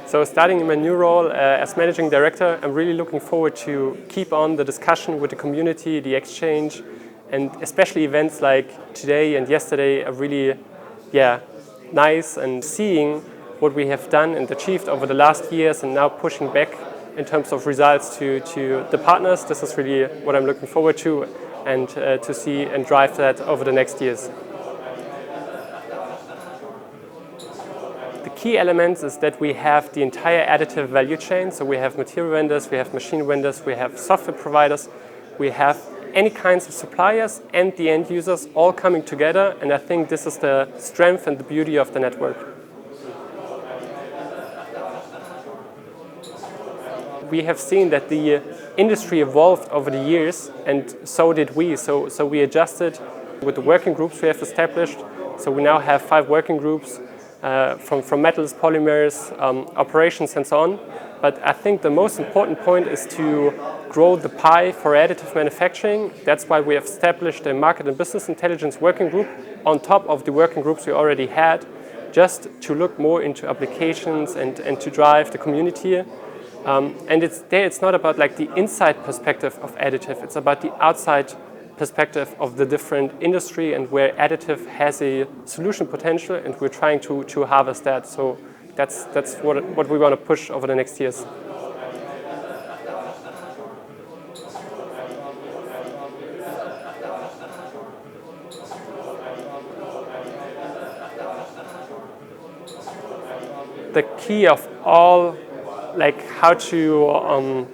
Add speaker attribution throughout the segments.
Speaker 1: So starting in my new role as managing director, I'm really looking forward to keep on the discussion with the community, the exchange, and especially events like today and yesterday are really nice, and seeing what we have done and achieved over the last years and now pushing back in terms of results to the partners. This is really what I'm looking forward to, and to see and drive that over the next years. The key elements is that we have the entire additive value chain. So we have material vendors, we have machine vendors, we have software providers, we have any kinds of suppliers and the end users all coming together, and I think this is the strength and the beauty of the network. We have seen that the industry evolved over the years, and so did we. So we adjusted with the working groups we have established. So we now have 5 working groups from metals, polymers, operations, and so on. But I think the most important point is to grow the pie for additive manufacturing. That's why we have established a market and business intelligence working group on top of the working groups we already had, just to look more into applications and to drive the community. And it's not about like the inside perspective of additive, it's about the outside perspective of the different industry and where additive has a solution potential, and we're trying to harvest that. So that's what we want to push over the next years. The key of all, like how to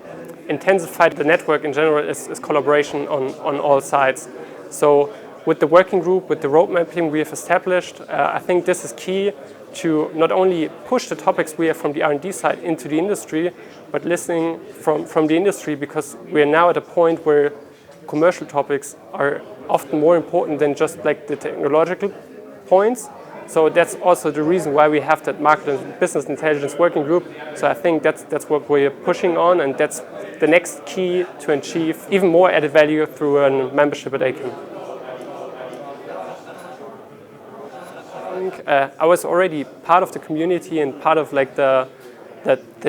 Speaker 1: intensify the network in general, is collaboration on all sides. So with the working group, with the road mapping we have established, I think this is key to not only push the topics we have from the R&D side into the industry, but listening from the industry, because we are now at a point where commercial topics are often more important than just like the technological points. So that's also the reason why we have that market and business intelligence working group. So I think that's what we're pushing on, and that's the next key to achieve even more added value through a membership at ACAM. I was already part of the community and part of like the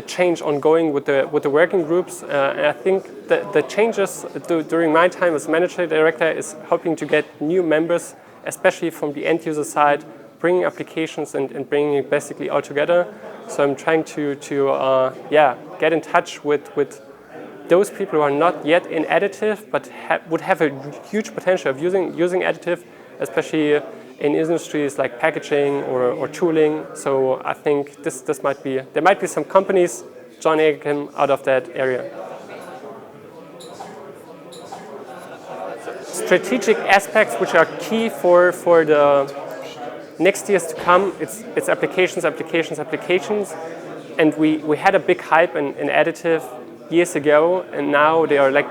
Speaker 1: change ongoing with the working groups. And I think the changes during my time as managing director is helping to get new members, especially from the end user side, bringing applications and bringing it basically all together. So I'm trying to get in touch with those people who are not yet in additive, but would have a huge potential of using additive, especially in industries like packaging or tooling. So I think there might be some companies joining ACAM out of that area. Strategic aspects which are key for the next years to come, it's applications, and we had a big hype in additive years ago, and now they are like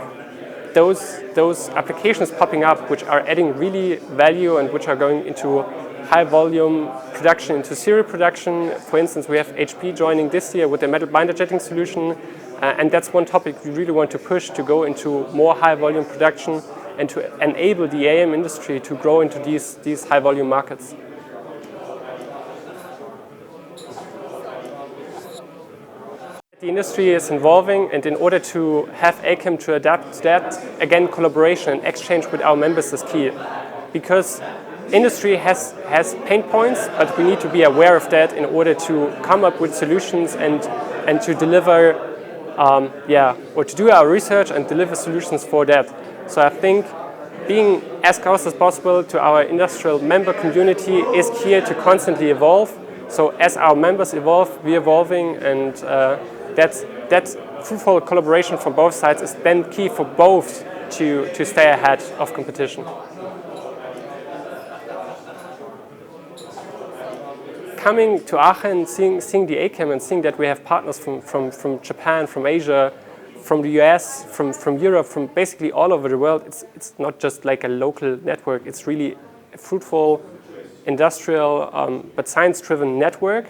Speaker 1: those applications popping up which are adding really value and which are going into high volume production, into serial production. For instance, we have HP joining this year with their metal binder jetting solution, and that's one topic we really want to push to go into more high volume production and to enable the AM industry to grow into these high volume markets. The industry is evolving, and in order to have ACAM to adapt to that, again, collaboration and exchange with our members is key. Because industry has pain points, but we need to be aware of that in order to come up with solutions and to deliver, or to do our research and deliver solutions for that. So I think being as close as possible to our industrial member community is key to constantly evolve. So as our members evolve, we're evolving, and that fruitful collaboration from both sides is then key for both to stay ahead of competition. Coming to Aachen, seeing the ACAM and seeing that we have partners from Japan, from Asia, from the US, from Europe, from basically all over the world, it's not just like a local network, it's really a fruitful, industrial, but science-driven network.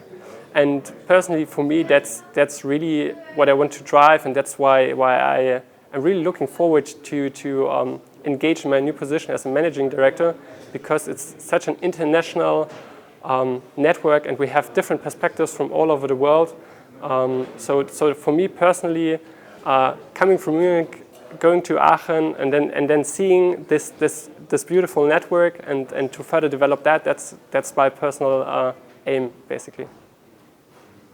Speaker 1: And personally, for me, that's really what I want to drive, and that's why I am really looking forward to engage in my new position as a managing director, because it's such an international network, and we have different perspectives from all over the world. So for me personally, coming from Munich, going to Aachen, and then seeing this beautiful network and to further develop that, that's my personal aim basically.